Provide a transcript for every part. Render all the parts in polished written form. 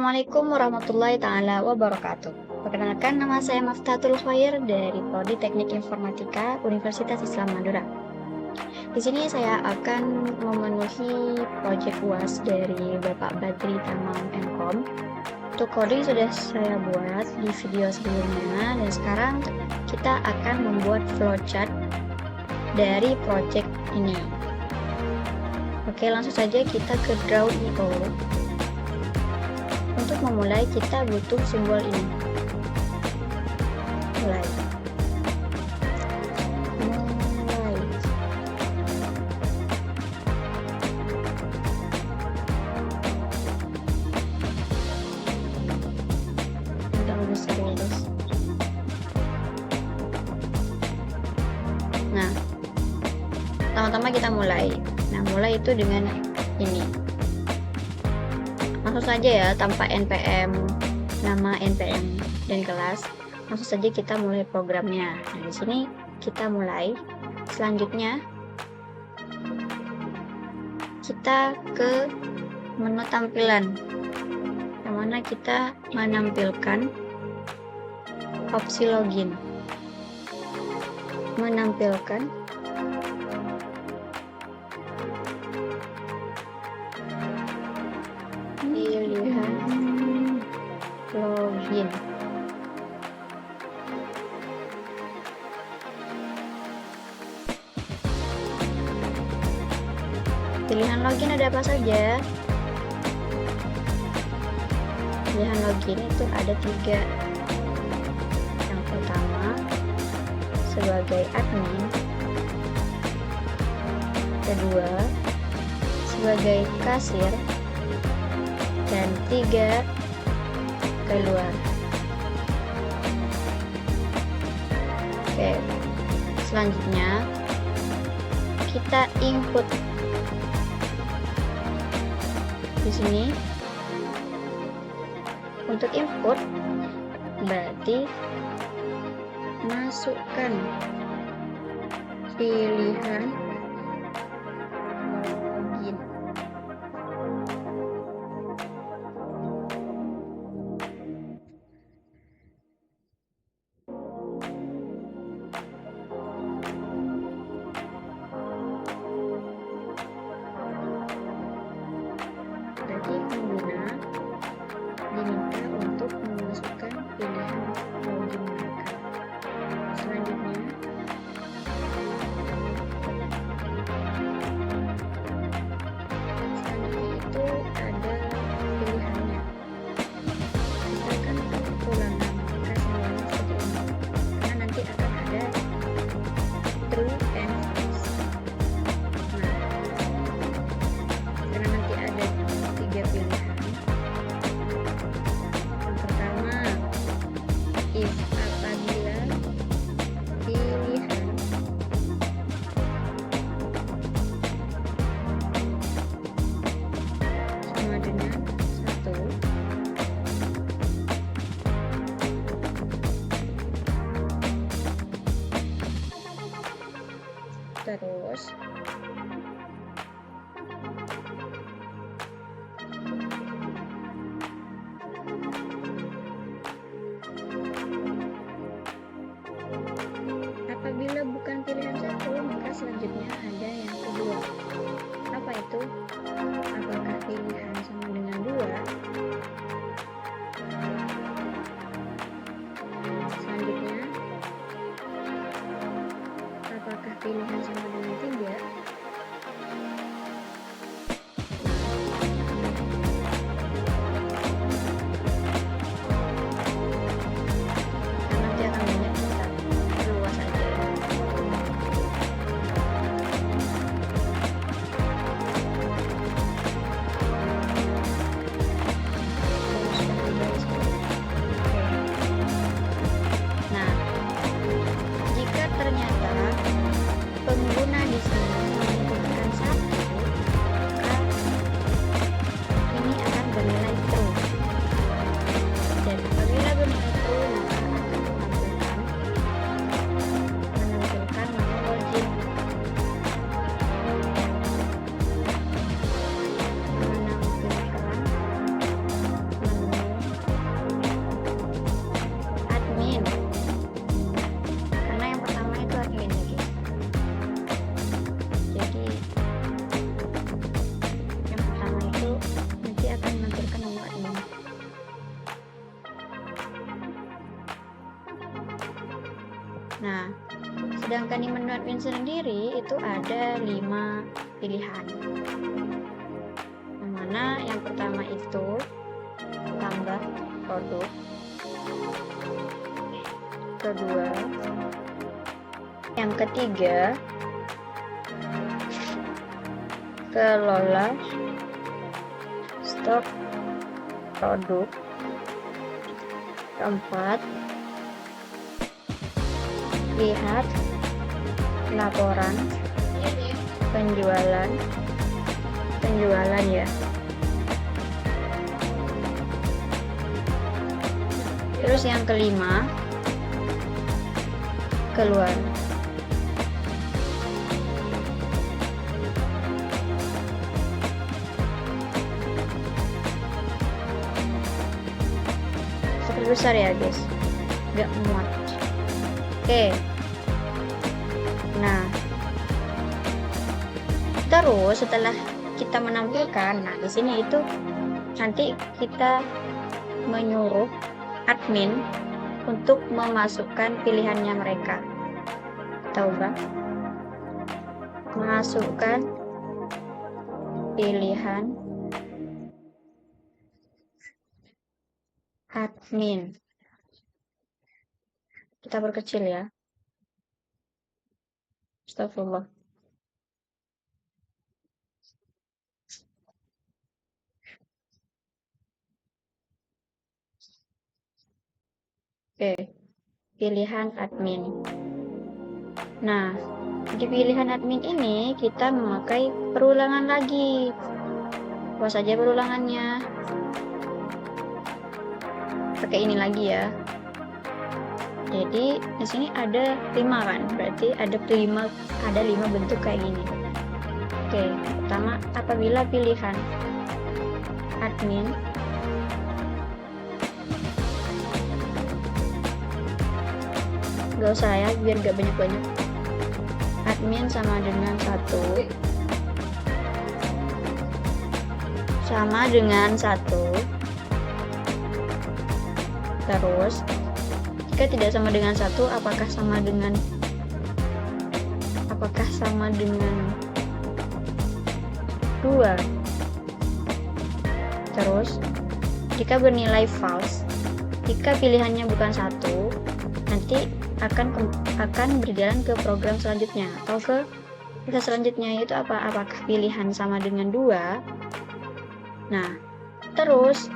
Assalamualaikum warahmatullahi taala wabarakatuh. Perkenalkan, nama saya Maftatul Khair dari Prodi Teknik Informatika Universitas Islam Madura. Di sini saya akan memenuhi proyek UAS dari Bapak Badri Tamam Mkom. Untuk coding sudah saya buat di video sebelumnya, dan sekarang kita akan membuat flowchart dari proyek ini. Oke, langsung saja kita ke Draw.io. Untuk memulai, kita butuh simbol ini. Mulai. Agak besar ya, guys. Nah, pertama-tama kita mulai. Nah, mulai itu dengan ini. Langsung saja ya, tanpa npm, nama npm dan kelas. Langsung saja kita mulai programnya. Nah, di sini kita mulai. Selanjutnya kita ke menu tampilan, yang mana kita menampilkan opsi login. Menampilkan pilihan login. Pilihan login ada apa saja? Pilihan login itu ada 3. Yang pertama, sebagai admin. Kedua, sebagai kasir. Dan 3, keluar. Oke, selanjutnya kita input di sini. Untuk input berarti masukkan pilihan login. Berarti pengguna diminta untuk memasukkan pilihan login mereka. Selanjutnya itu ada pilihannya. Kita akan ulang maka semuanya seperti ini, karena nanti akan ada true and false. Nah, karena nanti ada 3 pilihan. Yang pertama, if apabila pilihan sama dengan 1, terus apabila bukan pilihan 1, maka selanjutnya ada yang kedua. Apa itu? Apakah pilihan sama dengan 2? Selanjutnya, apakah pilihan sama dengan 3? Nanti akan banyak, kita luas aja. Nah, sedangkan di menu admin sendiri itu ada 5 pilihan. Yang mana yang pertama itu tambah produk, kedua, yang ketiga kelola stok produk, keempat, lihat laporan penjualan ya. Terus yang kelima, keluar. Besar ya guys, nggak muat. Oke, nah terus setelah kita menampilkan, nah di sini itu nanti kita menyuruh admin untuk memasukkan pilihannya mereka. Tahu bang? Masukkan pilihan admin. Kita perkecil ya. Astagfirullah. Oke, pilihan admin. Nah, di pilihan admin ini kita memakai perulangan lagi. Apa saja perulangannya? Pakai ini lagi ya. Jadi di sini ada 5 kan, berarti ada 5 bentuk kayak gini. Oke, pertama apabila pilihan admin gak usah ya, biar gak banyak-banyak. Admin sama dengan 1 terus jika tidak sama dengan 1, apakah sama dengan 2. Terus jika bernilai false, jika pilihannya bukan 1, nanti akan berjalan ke program selanjutnya atau ke fase selanjutnya, yaitu apakah pilihan sama dengan 2. Nah, terus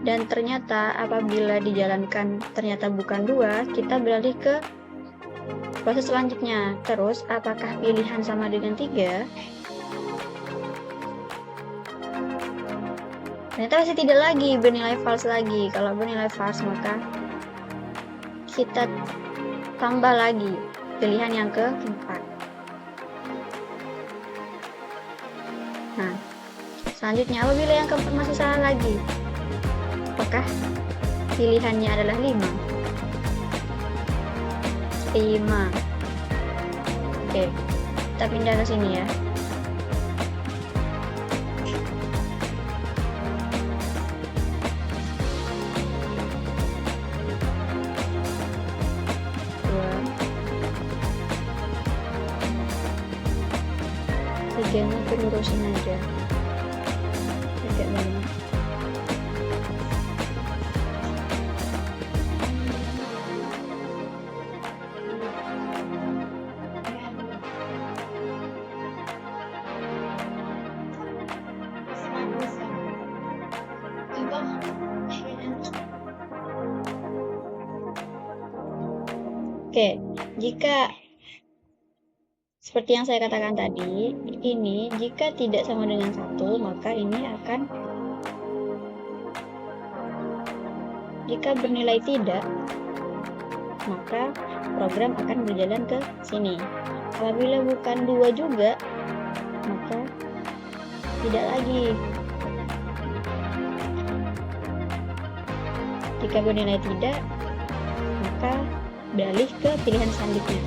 dan ternyata apabila dijalankan ternyata bukan 2, kita beralih ke proses selanjutnya. Terus apakah pilihan sama dengan 3? Ternyata masih tidak lagi, bernilai false lagi. Kalau bernilai false maka kita tambah lagi pilihan yang keempat. Nah, selanjutnya apabila yang keempat masih salah lagi, apakah pilihannya adalah 5? Oke, kita pindah ke sini ya. Tiganya lurusin aja, agak banyak. Oke, jika seperti yang saya katakan tadi, ini jika tidak sama dengan 1, maka ini akan, jika bernilai tidak, maka program akan berjalan ke sini. Apabila bukan 2 juga, maka tidak lagi. Jika bernilai tidak, maka beralih ke pilihan selanjutnya.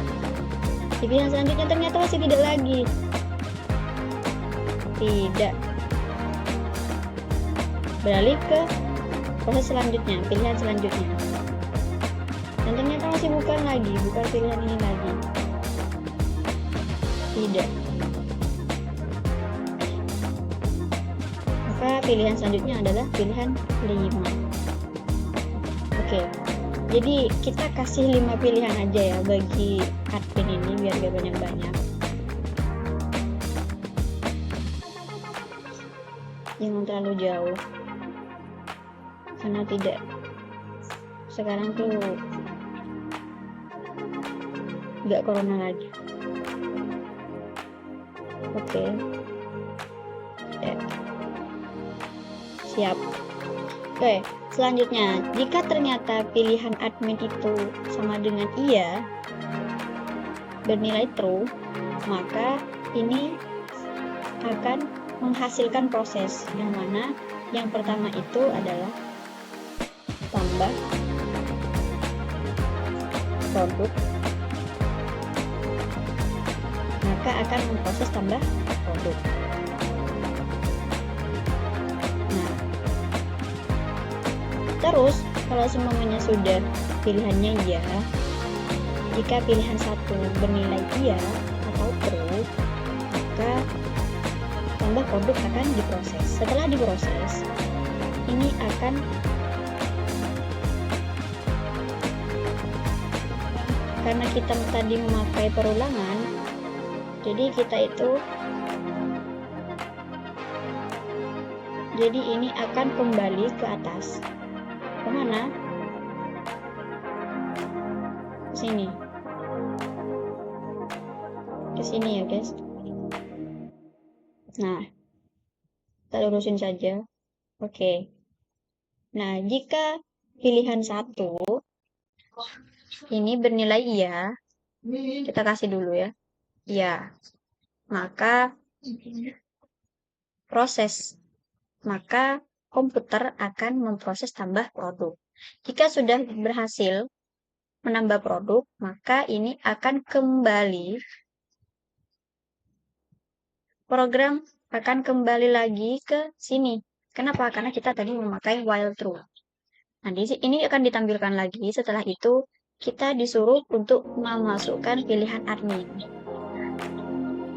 Di pilihan selanjutnya ternyata masih tidak lagi. Tidak. Beralih ke proses selanjutnya, pilihan selanjutnya. Dan ternyata masih masih bukan pilihan ini lagi. Tidak. Maka pilihan selanjutnya adalah pilihan 5. Oke. Jadi kita kasih 5 pilihan aja ya bagi admin ini biar gak banyak-banyak. Jangan terlalu jauh. Karena tidak. Sekarang tuh gak corona lagi. Oke. Ya. Siap. Oke, selanjutnya, jika ternyata pilihan admin itu sama dengan iya, bernilai true, maka ini akan menghasilkan proses yang mana yang pertama itu adalah tambah produk, maka akan memproses tambah produk. Terus, kalau semuanya sudah pilihannya iya, jika pilihan 1 bernilai iya atau true, maka tambah produk akan diproses. Setelah diproses, ini akan karena kita tadi memakai perulangan, jadi ini akan kembali ke atas. Kemana? Sini. Ke sini ya guys. Nah, kita lurusin saja. Oke. Nah, jika pilihan 1 ini bernilai iya, kita kasih dulu ya. Iya. Maka komputer akan memproses tambah produk. Jika sudah berhasil menambah produk, maka ini akan kembali, program akan kembali lagi ke sini. Kenapa? Karena kita tadi memakai while true. Nah, ini akan ditampilkan lagi. Setelah itu, kita disuruh untuk memasukkan pilihan admin.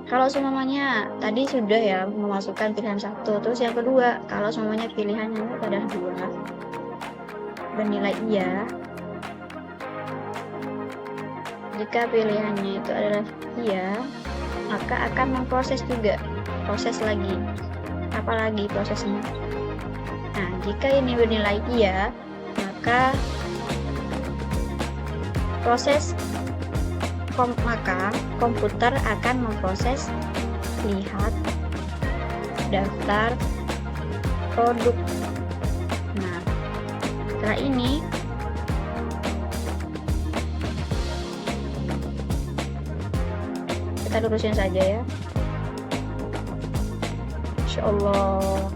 Kalau semuanya tadi sudah ya memasukkan pilihan 1, terus yang kedua, kalau semuanya pilihannya adalah 2 bernilai iya, jika pilihannya itu adalah iya, maka akan memproses juga, proses lagi. Apalagi prosesnya? Nah, jika ini bernilai iya, maka komputer akan memproses lihat daftar produk. Nah, setelah ini kita lurusin saja ya. Insya Allah.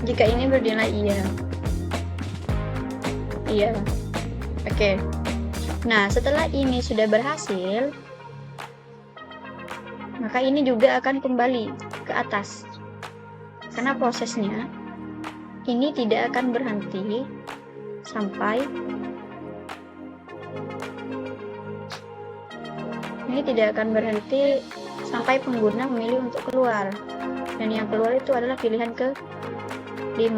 Jika ini bernilai iya. Oke. Nah, setelah ini sudah berhasil, maka ini juga akan kembali ke atas. Karena prosesnya ini tidak akan berhenti sampai pengguna memilih untuk keluar. Dan yang keluar itu adalah pilihan ke-5.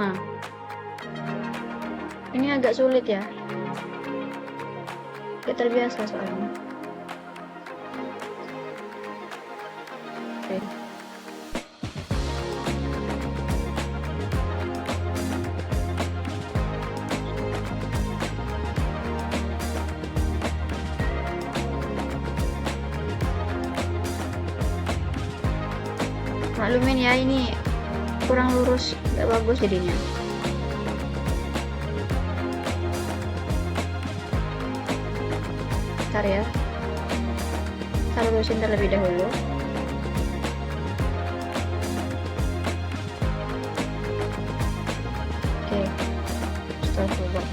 Ini agak sulit ya. Gak terbiasa soalnya. Oke. Maklumin ya, ini kurang lurus, gak bagus jadinya. Bentar ya, kita lurusin terlebih dahulu. Oke, setelah coba.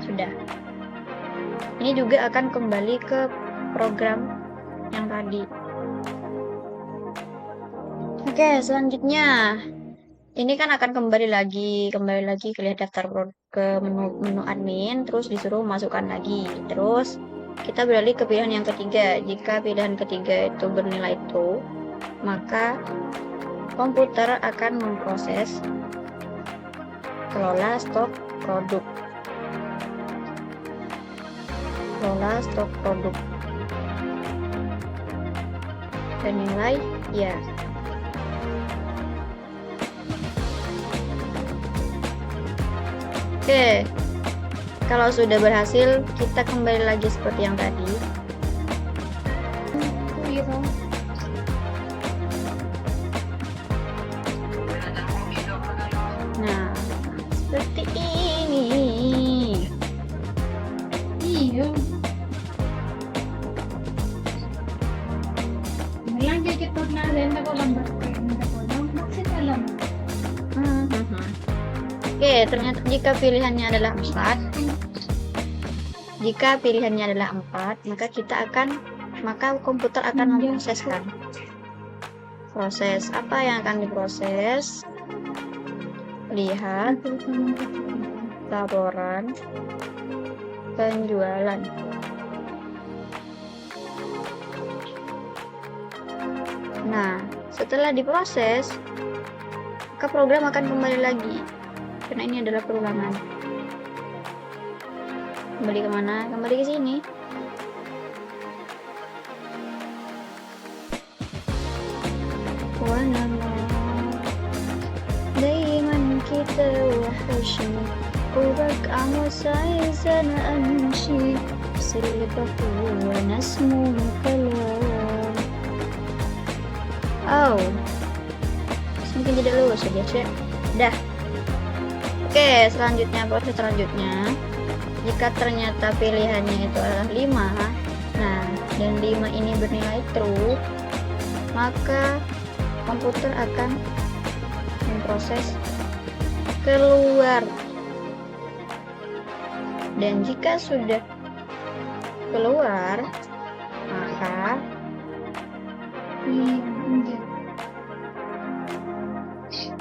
Sudah. Ini juga akan kembali ke program yang tadi. Oke, selanjutnya ini kan akan kembali lagi ke lihat daftar ke menu admin, terus disuruh masukkan lagi. Terus kita beralih ke pilihan yang ketiga. Jika pilihan ketiga itu bernilai true, maka komputer akan memproses kelola stok produk. Bernilai ya. Oke, kalau sudah berhasil, kita kembali lagi seperti yang tadi. Nah, seperti ini. Iya. Bilang dikit pag nalenda ko lambat kayo. Bakit alam? Oke, ternyata jika pilihannya adalah 4, maka komputer akan memproseskan. Proses apa yang akan diproses? Lihat laporan penjualan. Nah, setelah diproses, maka program akan kembali lagi. Karena ini adalah perulangan. Kembali kemana? Kembali ke sini. دايما كده وحشني قربك عموسعي أنا أمشي سلبك ونسمو كلام. Oh, mungkin tidak lulus saja cek. Dah. Oke, proses selanjutnya, jika ternyata pilihannya itu adalah 5, nah, dan 5 ini bernilai true, maka komputer akan memproses keluar. Dan jika sudah keluar, maka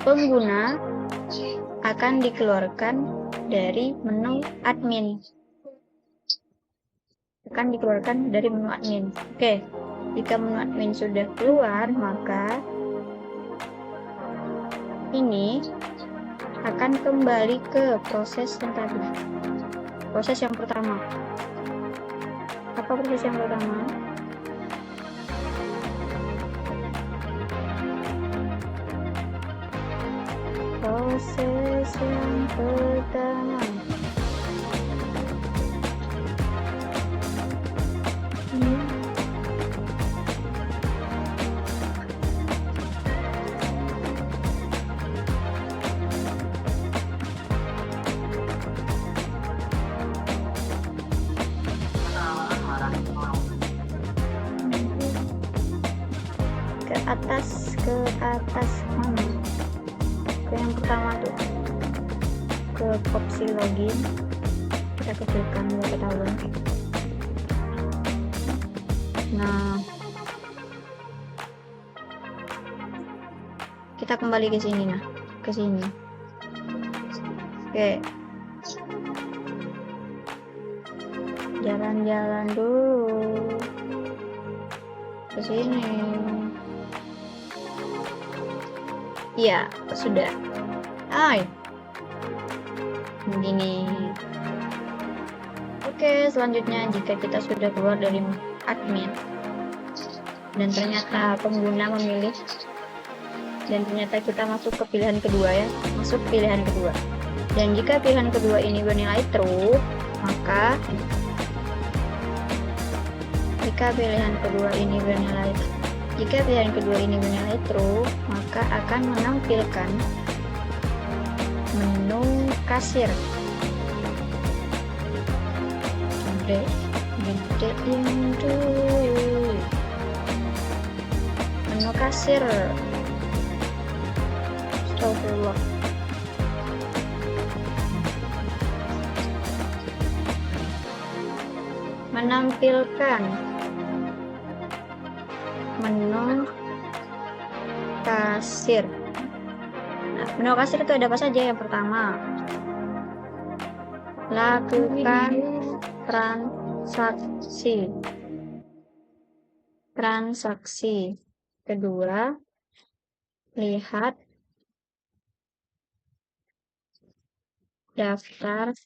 pengguna akan dikeluarkan dari menu admin. Oke, jika menu admin sudah keluar, maka ini akan kembali ke proses yang tadi. Proses yang pertama. Apa proses yang pertama? Proses yang pertama. Ke atas mana? Ke yang pertama tuh, ke opsi login, kita kecilkan biar ketahuan. Nah, kita kembali ke sini. Oke, jalan-jalan dulu ke sini. Ya, sudah. Begini. Oke, selanjutnya jika kita sudah keluar dari admin dan ternyata pengguna memilih, dan ternyata kita masuk ke pilihan kedua ya, dan jika pilihan kedua ini bernilai true, maka jika pilihan kedua ini bernilai true, maka akan menampilkan menu kasir. Menu kasir. Astagfirullah. Menampilkan menu kasir kasir. Nah, menu kasir itu ada apa saja? Yang pertama, lakukan transaksi. Kedua, lihat daftar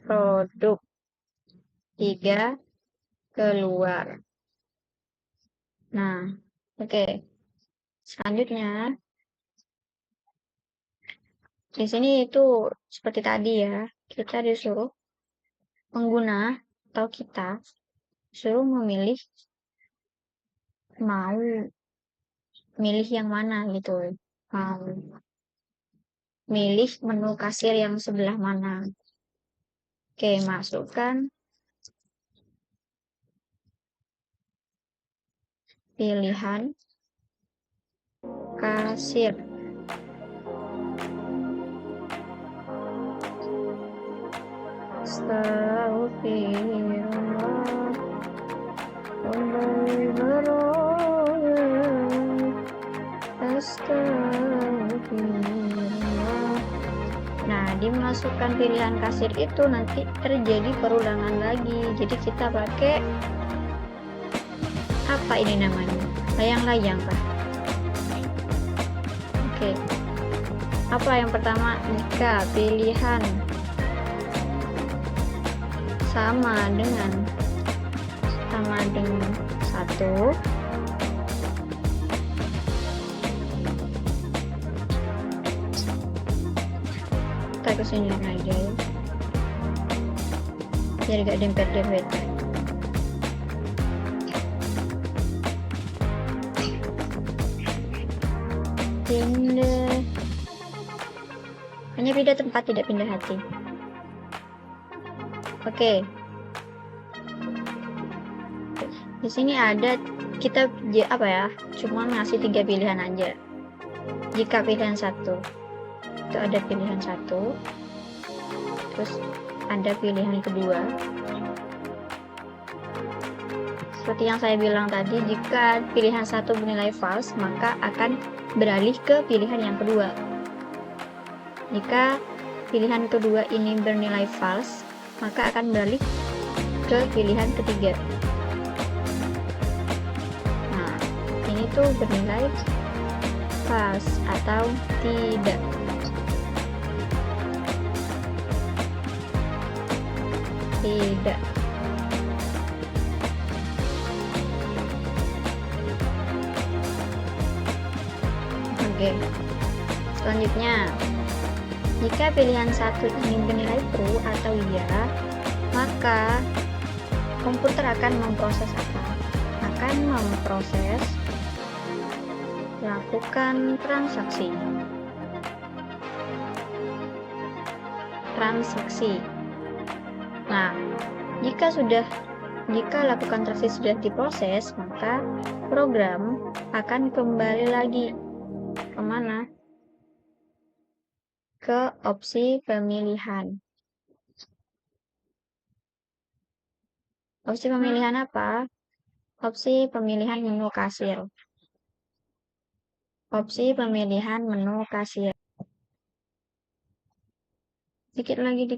produk. 3, keluar. Nah, oke. Selanjutnya, di sini itu seperti tadi ya, kita disuruh pengguna atau kita suruh memilih mau milih yang mana gitu. Mau milih menu kasir yang sebelah mana. Oke, masukkan pilihan kasir. Nah, dimasukkan pilihan kasir itu nanti terjadi perulangan lagi. Jadi kita pakai apa ini namanya? Layang-layang, Pak. Oke. Apa yang pertama? Jika pilihan sama dengan 1, kita kesini aja ya, biar gak dempet-dempet. Pindah, hanya pindah tempat, tidak pindah hati. Oke. Di sini ada kita apa ya? Cuma ngasih 3 pilihan aja. Jika pilihan 1 itu ada pilihan 1, terus ada pilihan kedua. Seperti yang saya bilang tadi, jika pilihan 1 bernilai false, maka akan beralih ke pilihan yang kedua. Jika pilihan kedua ini bernilai false, maka akan beralih ke pilihan ketiga. Nah, ini tuh bernilai false atau tidak. Tidak. Oke. Selanjutnya, jika pilihan 1 ini bernilai true atau iya, maka komputer akan memproses apa? Akan memproses lakukan transaksi. Nah, jika lakukan transaksi sudah diproses, maka program akan kembali lagi kemana? Ke opsi pemilihan. Opsi pemilihan apa? Opsi pemilihan menu kasir. Opsi pemilihan menu kasir. Dikit lagi.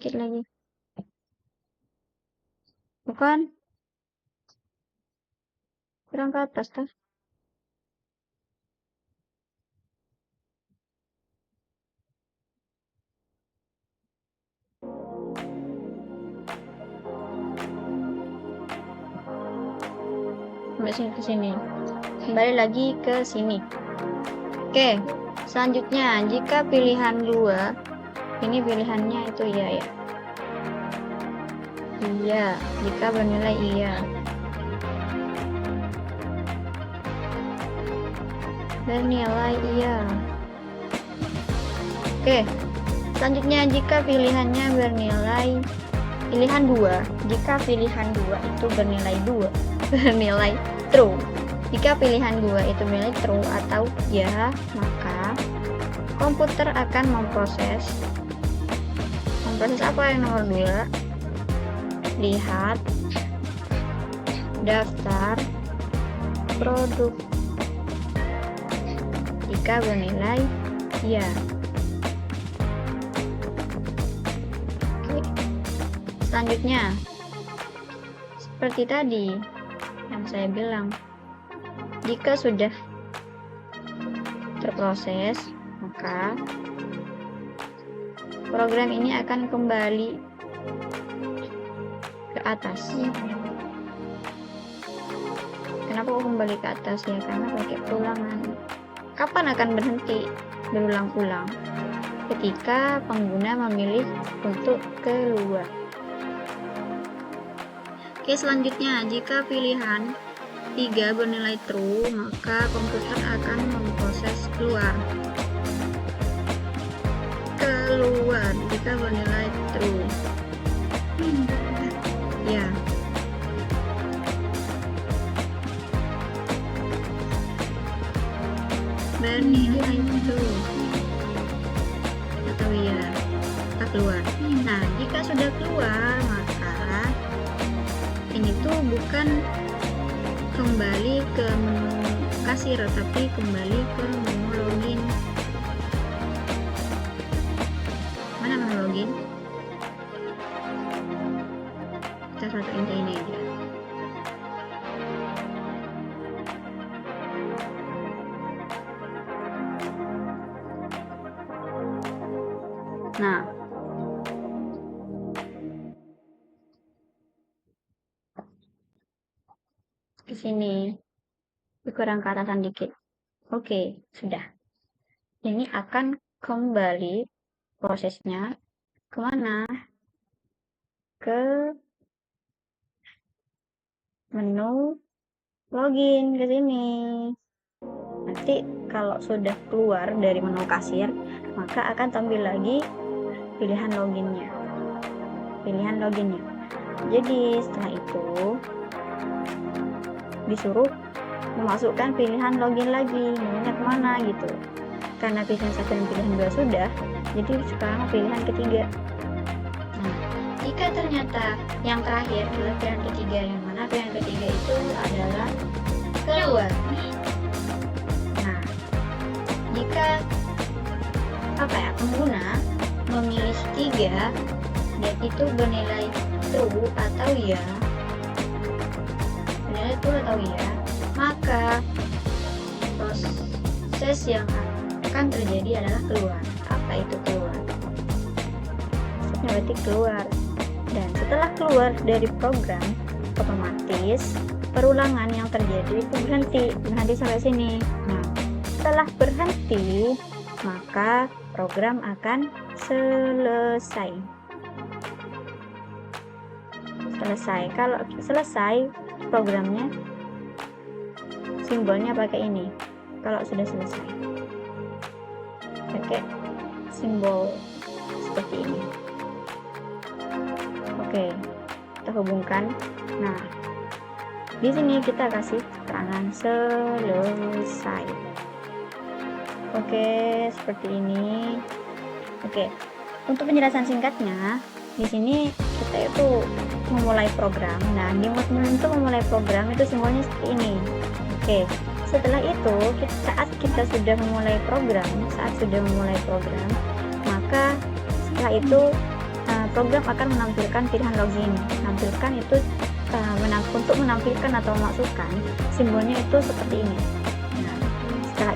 Bukan? Kurang ke atas, tuh. Sampai ke sini. Kembali lagi ke sini. Oke, selanjutnya jika pilihan 2, ini pilihannya itu iya ya. Iya, jika bernilai iya. Bernilai iya. Oke, selanjutnya jika pilihannya bernilai pilihan 2, jika pilihan 2 itu bernilai 2, bernilai true. Jika pilihan 2 itu bernilai true atau ya, maka komputer akan memproses apa yang nomor 2? Lihat daftar produk. jika bernilai iya. Oke. Selanjutnya, seperti tadi yang saya bilang, jika sudah terproses, maka program ini akan kembali ke atas. Kenapa kok kembali ke atas ya? Karena pakai perulangan. Kapan akan berhenti berulang-ulang? Ketika pengguna memilih untuk keluar. Oke, selanjutnya, jika pilihan 3 bernilai true, maka komputer akan memproses keluar. Keluar jika bernilai true. Ya. Bernilai true. Atau ya, kita keluar. Nah, jika sudah keluar, maka ini tuh bukan kembali ke menu kasir, tapi kembali ke menu login. Mana menu login? Kita satuin ke ini aja. Nah, ke sini dikurang ke atasan dikit. Oke, sudah. Ini akan kembali prosesnya kemana? Ke menu login, ke sini. Nanti kalau sudah keluar dari menu kasir, maka akan tampil lagi pilihan loginnya. Jadi setelah itu disuruh memasukkan pilihan login lagi, maunya kemana gitu. Karena pilihan 1 dan pilihan 2 sudah, jadi sekarang pilihan ketiga. Nah, jika ternyata yang terakhir adalah pilihan ketiga, yang mana pilihan ketiga itu adalah keluar. Nah, jika pengguna memilih 3 dan itu bernilai true atau ya, maka proses yang akan terjadi adalah keluar. Apa itu keluar? Berarti keluar. Dan setelah keluar dari program, otomatis perulangan yang terjadi itu berhenti sampai sini. Nah, setelah berhenti, maka program akan selesai. Kalau selesai, programnya simbolnya pakai ini. Kalau sudah selesai, pakai simbol seperti ini. Oke, kita hubungkan. Nah, di sini kita kasih keterangan selesai. Oke, seperti ini. Oke, untuk penjelasan singkatnya, di sini kita itu memulai program. Nah, di menu untuk memulai program itu simbolnya seperti ini. Oke, setelah itu saat kita sudah memulai program, maka setelah itu program akan menampilkan pilihan login. Menampilkan itu untuk menampilkan atau memasukkan simbolnya itu seperti ini. Nah,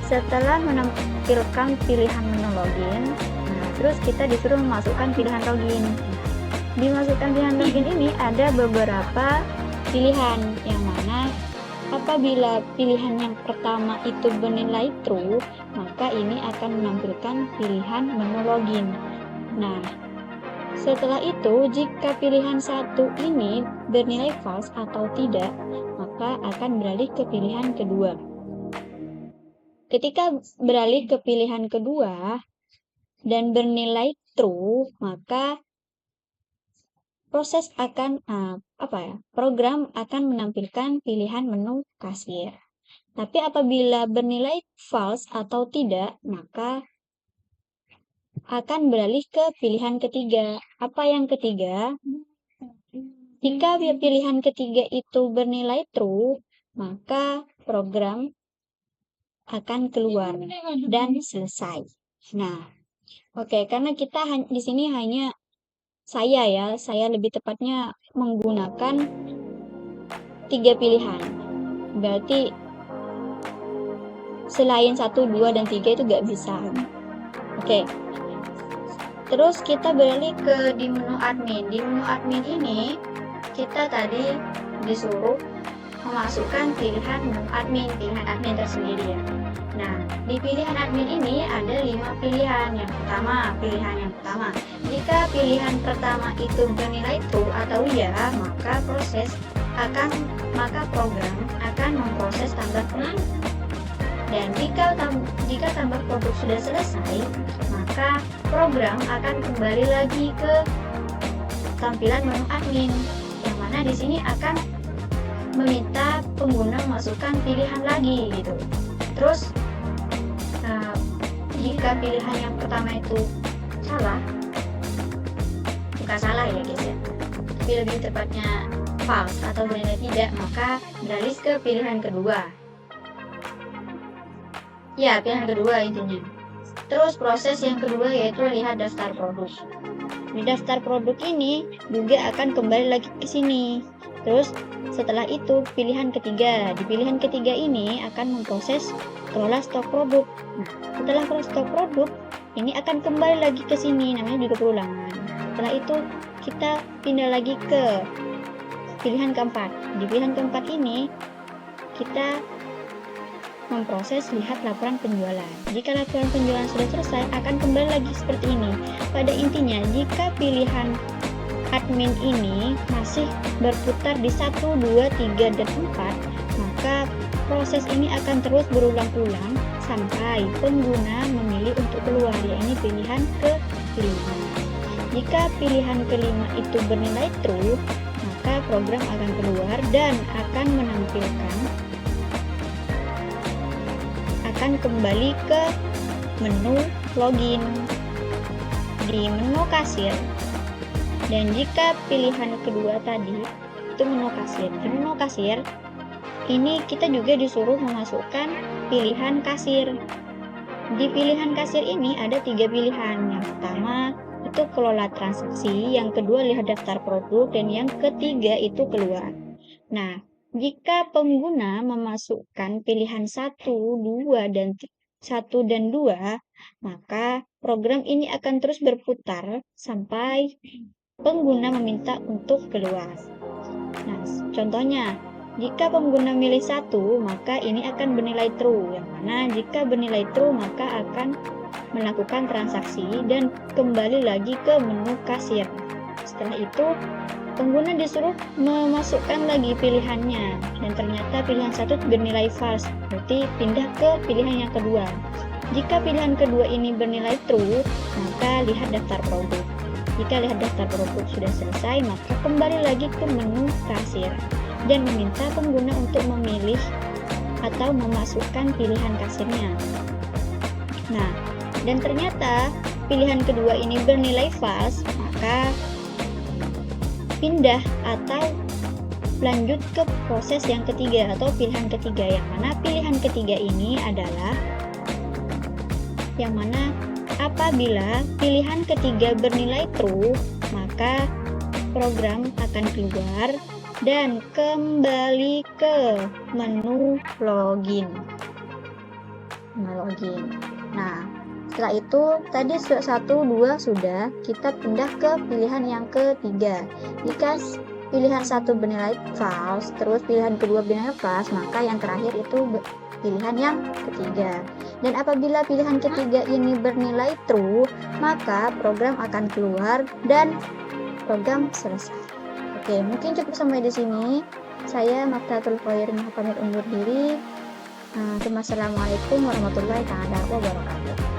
setelah menampilkan pilihan menu login, nah terus kita disuruh memasukkan pilihan login. Dimasukkan pilihan login ini ada beberapa pilihan, yang mana apabila pilihan yang pertama itu bernilai true, maka ini akan menampilkan pilihan menu login. Nah, setelah itu jika pilihan 1 ini bernilai false atau tidak, maka akan beralih ke pilihan kedua. Ketika beralih ke pilihan kedua dan bernilai true, maka program akan menampilkan pilihan menu kasir. Tapi apabila bernilai false atau tidak, maka akan beralih ke pilihan ketiga. Apa yang ketiga? Jika pilihan ketiga itu bernilai true, maka program akan keluar dan selesai. Nah, oke, karena kita di sini hanya saya lebih tepatnya menggunakan 3 pilihan. Berarti selain 1, 2, dan 3 itu gak bisa. Oke. Terus kita beralih ke di menu admin. Di menu admin ini kita tadi disuruh memasukkan pilihan menu admin, pilihan admin tersendiri ya. Nah, di pilihan admin ini ada 5 pilihan. Pilihan yang pertama, jika pilihan pertama itu bernilai true atau ya, maka program akan memproses tambah produk. Dan jika tambah produk sudah selesai, maka program akan kembali lagi ke tampilan menu admin, yang mana di sini akan meminta pengguna memasukkan pilihan lagi gitu. Terus jika pilihan yang pertama itu salah, bukan salah ya guys ya, tapi lebih tepatnya false atau bernilai tidak, maka beralih ke pilihan kedua. Ya, pilihan kedua intinya. Terus proses yang kedua yaitu lihat daftar produk. Di daftar produk ini juga akan kembali lagi ke sini. Terus setelah itu pilihan ketiga. Di pilihan ketiga ini akan memproses kelola stok produk. Nah, setelah kelola stok produk ini akan kembali lagi ke sini, namanya juga perulangan. Setelah itu kita pindah lagi ke pilihan keempat. Di pilihan keempat ini kita memproses lihat laporan penjualan. Jika laporan penjualan sudah selesai, akan kembali lagi seperti ini. Pada intinya, jika pilihan admin ini masih berputar di 1, 2, 3, dan 4, maka proses ini akan terus berulang-ulang sampai pengguna memilih untuk keluar, yaitu pilihan kelima. Jika pilihan kelima itu bernilai true, maka program akan keluar dan akan kembali ke menu login di menu kasir. Dan jika pilihan kedua tadi itu menu kasir, di menu kasir ini kita juga disuruh memasukkan pilihan kasir. Di pilihan kasir ini ada 3 pilihan. Yang pertama itu kelola transaksi, yang kedua lihat daftar produk, dan yang ketiga itu keluar. Nah, jika pengguna memasukkan pilihan 1, 2, dan 2, maka program ini akan terus berputar sampai pengguna meminta untuk keluar. Nah, contohnya, jika pengguna milih 1, maka ini akan bernilai true, yang mana jika bernilai true maka akan melakukan transaksi dan kembali lagi ke menu kasir. Setelah itu, pengguna disuruh memasukkan lagi pilihannya, dan ternyata pilihan 1 bernilai false, berarti pindah ke pilihan yang kedua. Jika pilihan kedua ini bernilai true, maka lihat daftar produk. Jika lihat daftar produk sudah selesai, maka kembali lagi ke menu kasir dan meminta pengguna untuk memilih atau memasukkan pilihan kasirnya. Nah, dan ternyata pilihan kedua ini bernilai false, maka pindah atau lanjut ke proses yang ketiga atau pilihan ketiga, yang mana pilihan ketiga ini adalah yang mana apabila pilihan ketiga bernilai true, maka program akan keluar dan kembali ke menu login. Nah, setelah itu tadi 1, 2 sudah, kita pindah ke pilihan yang ketiga. Jika pilihan 1 bernilai false, terus pilihan kedua bernilai false, maka yang terakhir itu pilihan yang ketiga. Dan apabila pilihan ketiga ini bernilai true, maka program akan keluar dan program selesai. Oke, mungkin cukup sampai di sini. Saya Maftatul Khair pamit undur diri. Assalamualaikum warahmatullahi wabarakatuh.